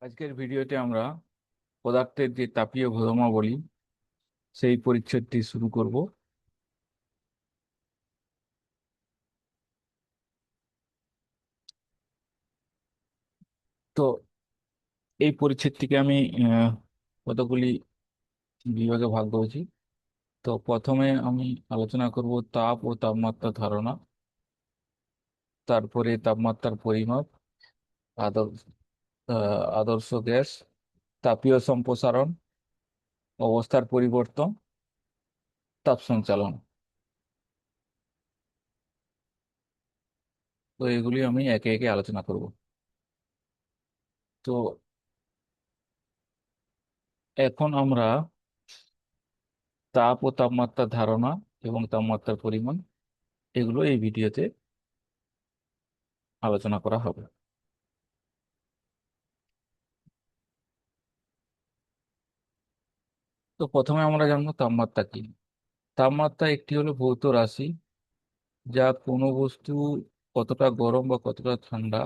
আজকের ভিডিওতে আমরা পদার্থের যে তাপীয় ঘূর্ণাবলী সেই পরিচ্ছেদটি শুরু করব। তো এই পরিচ্ছেদটিকে আমি কতগুলি বিভাগে ভাগ করেছি। তো প্রথমে আমি আলোচনা করব তাপ ও তাপমাত্রা ধারণা, তারপরে তাপমাত্রার পরিমাপ, আদর্শ আদর্শ গ্যাস, তাপীয় সম্প্রসারণ, অবস্থার পরিবর্তন, তাপ সঞ্চালন। তো এগুলি আমি একে একে আলোচনা করব। তো এখন আমরা তাপ ও তাপমাত্রার ধারণা এবং তাপমাত্রার পরিমাণ এগুলো এই ভিডিওতে আলোচনা করা হবে। তো প্রথমে আমরা জানবো তাপমাত্রা কি। তাপমাত্রা একটি হলো ভৌত রাশি যা কোনো বস্তু কতটা গরম বা কতটা ঠান্ডা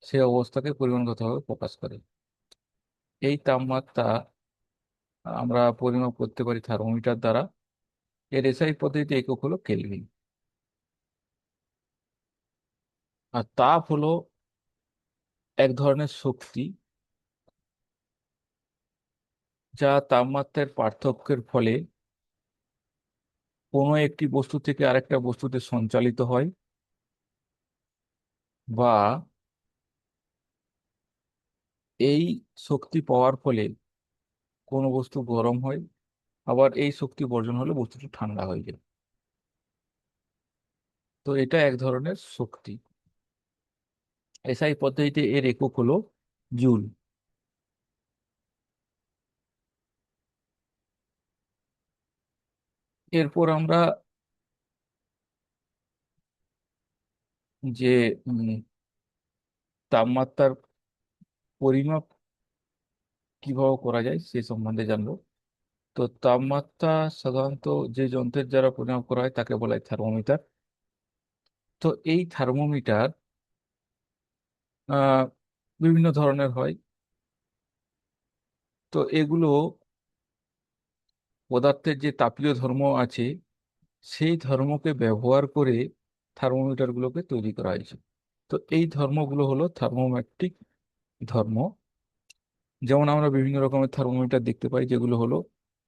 সে অবস্থাকে পরিমাণগতভাবে প্রকাশ করে। এই তাপমাত্রা আমরা পরিমাপ করতে পারি থার্মোমিটার দ্বারা। এর এসআই পদ্ধতিতে একক হলো কেলভিন। আর তাপ হলো এক ধরনের শক্তি যা তাপমাত্রার পার্থক্যের ফলে কোনো একটি বস্তু থেকে আরেকটা বস্তুতে সঞ্চালিত হয়, বা এই শক্তি পাওয়ার ফলে কোনো বস্তু গরম হয়, আবার এই শক্তি বর্জন হলে বস্তুটি ঠান্ডা হয়ে যায়। তো এটা এক ধরনের শক্তি। এসআই পদ্ধতিতে এর একক হলো জুল। এরপর আমরা যে উম, তাপমাত্রার পরিমাপ কিভাবে করা যায় সে সম্বন্ধে জানবো। তো তাপমাত্রা সাধারণত যে যন্ত্রের দ্বারা পরিমাপ করা হয় তাকে বলা হয় থার্মোমিটার। তো এই থার্মোমিটার আহ বিভিন্ন ধরনের হয়। তো এগুলো পদার্থের যে তাপীয় ধর্ম আছে সেই ধর্মকে ব্যবহার করে থার্মোমিটারগুলোকে তৈরি করা হয়েছে। তো এই ধর্মগুলো হলো থার্মোমেট্রিক ধর্ম। যেমন আমরা বিভিন্ন রকমের থার্মোমিটার দেখতে পাই, যেগুলো হলো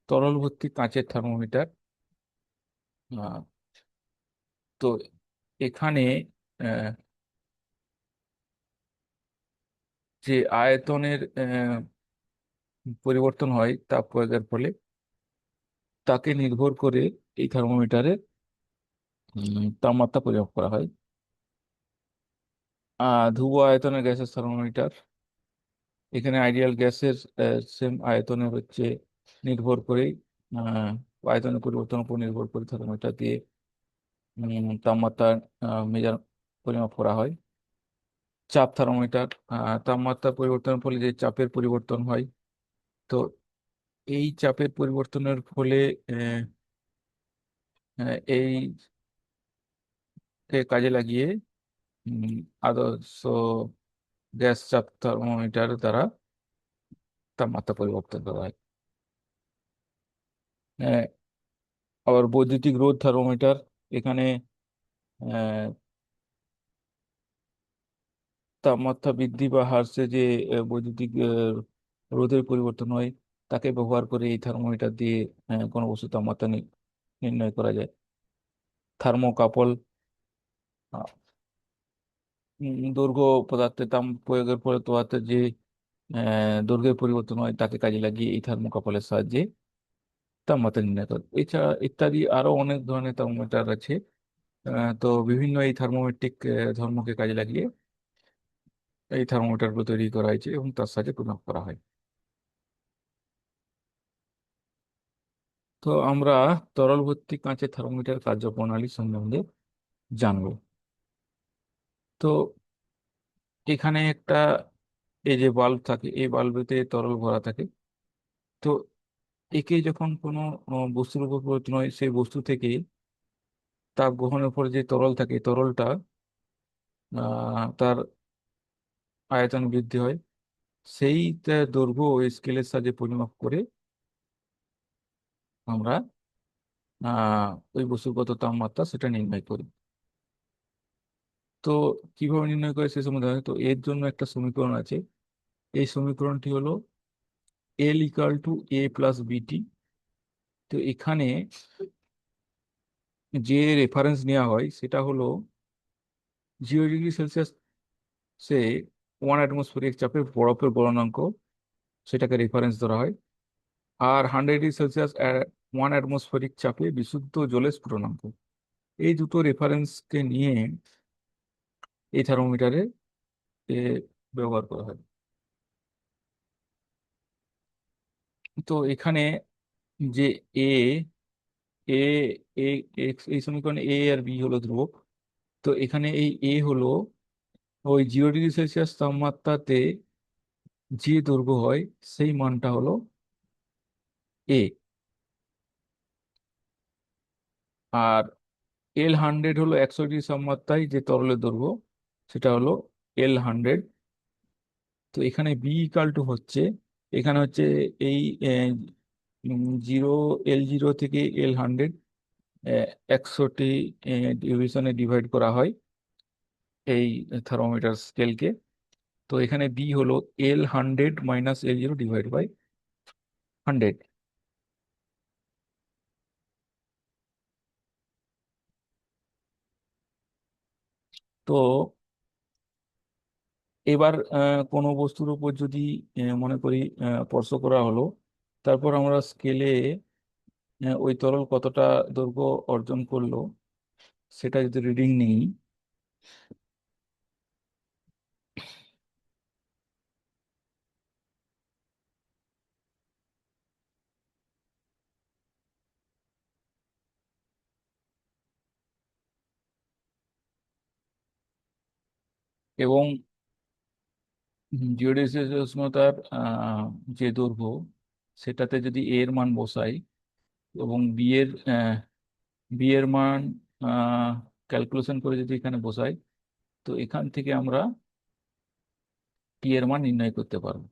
তরল ভর্তি কাঁচের থার্মোমিটার। আহ, তো এখানে আহ, যে আয়তনের পরিবর্তন হয় তাপ প্রয়োগের ফলে, তাকে নির্ভর করে এই থার্মোমিটারের তাপমাত্রা পরিমাপ করা হয়। ধ্রুব আয়তনের গ্যাসের থার্মোমিটার, এখানে আইডিয়াল গ্যাসের সেম আয়তনের হচ্ছে নির্ভর করে আয়তনের পরিবর্তনের উপর নির্ভর করে থার্মোমিটার দিয়ে তাপমাত্রা মেজার পরিমাপ করা হয়। চাপ থার্মোমিটার, তাপমাত্রা পরিবর্তনের ফলে যে চাপের পরিবর্তন হয়, তো এই চাপের পরিবর্তনের ফলে এই কে কাজে লাগিয়ে উম, আদর্শ গ্যাস চাপ থার্মোমিটার দ্বারা তাপমাত্রা পরিবর্তন করা হয়। আহ, আবার বৈদ্যুতিক রোধ থার্মোমিটার, এখানে আহ, তাপমাত্রা বৃদ্ধি বা হ্রাসে যে বৈদ্যুতিক রোধের পরিবর্তন হয় তাকে ব্যবহার করে এই থার্মোমিটার দিয়ে কোনো বস্তুর তাপমাত্রা নির্ণয় করা যায়। থার্মোকাপল, দৈর্ঘ্য পদার্থের তাপ প্রয়োগের ফলে পদার্থের যে দৈর্ঘ্যের পরিবর্তন হয় তাকে কাজে লাগিয়ে এই থার্মোকাপলের সাহায্যে তাপমাত্রা নির্ণয় করে। এছাড়া ইত্যাদি আরো অনেক ধরনের থার্মোমিটার আছে। তো বিভিন্ন এই থার্মোমেট্রিক ধর্মকে কাজে লাগিয়ে এই থার্মোমিটারগুলো তৈরি করা হয়েছে এবং তার সাহায্যে পরিমাপ করা হয়। তো আমরা তরল ভর্তি কাঁচের থার্মোমিটার কার্যপ্রণালী সম্বন্ধে জানবো। তো এখানে একটা, এই যে বাল্ব থাকে এই বাল্বেতে তরল ভরা থাকে। তো একে যখন কোনো বস্তুর উপর পরিবর্তন হয় সেই বস্তু থেকে তাপ গ্রহণের পরে যে তরল থাকে এই তরলটা তার আয়তন বৃদ্ধি হয়। সেই দৈর্ঘ্য ওই স্কেলের সাহায্যে পরিমাপ করে আমরা ওই বস্তুগত তাপমাত্রা সেটা নির্ণয় করি। তো কিভাবে নির্ণয় করে সে সম্বন্ধে তো এর জন্য একটা সমীকরণ আছে। এই সমীকরণটি হলো L equal to A plus বিটি। তো এখানে যে রেফারেন্স নেওয়া হয় সেটা হলো 0 ডিগ্রি সেলসিয়াস সে 1 অ্যাটমসফেরিক চাপে বরফের গলনাঙ্ক, সেটাকে রেফারেন্স ধরা হয়। আর 100 ডিগ্রি সেলসিয়াস 1 অ্যাটমসফেরিক চাপে বিশুদ্ধ জলের স্ফুটনাঙ্ক। এই দুটো রেফারেন্সকে নিয়ে এই থার্মোমিটারে ব্যবহার করা হয়। তো এখানে যে এ এ এ এই সমীকরণে এ আর বি হলো ধ্রুবক। তো এখানে এই এ হলো ওই 0 ডিগ্রি সেলসিয়াস তাপমাত্রাতে যে দৈর্ঘ্য হয় সেই মানটা হলো এ। আর L 100 হলো 100 ডিগ্রি তাপমাত্রায় যে তরলের দৈর্ঘ্য, সেটা হলো L 100। তো এখানে বি ইকাল টু হচ্ছে, এখানে হচ্ছে এই 0, L 0 থেকে L 100 100টি ডিভিশনে ডিভাইড করা হয় এই থার্মোমিটার স্কেলকে। তো এখানে বি হলো L 100 minus L 0 divide by 100। তো এবার কোনো বস্তুর উপর যদি মনে করি স্পর্শ করা হলো, তারপর আমরা স্কেলে ওই তরল কতটা দৈর্ঘ্য অর্জন করলো সেটা যদি রিডিং নিই, এবং 0 ডিগ্রি উষ্ণতার যে দৈর্ঘ্য সেটাতে যদি এ এর মান বসাই এবং বি এর মান ক্যালকুলেশন করে যদি এখানে বসাই, তো এখান থেকে আমরা পি এর মান নির্ণয় করতে পারবো।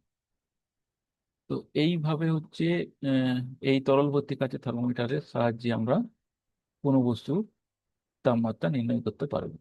তো এইভাবে হচ্ছে আহ, এই তরল ভর্তি কাচের থার্মোমিটারের সাহায্যে আমরা কোনো বস্তুর তাপমাত্রা নির্ণয় করতে পারবো।